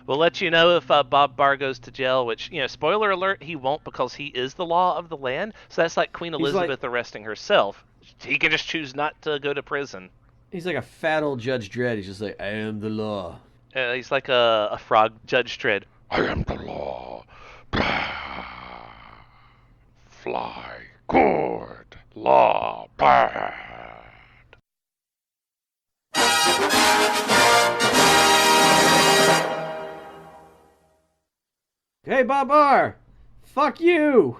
let you know if Bob Barr goes to jail, which, spoiler alert, he won't, because he is the law of the land. So that's like Queen Elizabeth arresting herself. He can just choose not to go to prison. He's like a fat old Judge Dredd. He's just like, I am the law. He's like a frog Judge Dredd. I am the law. Fly. Good. Law. Bad. Hey, Bob Barr! Fuck you!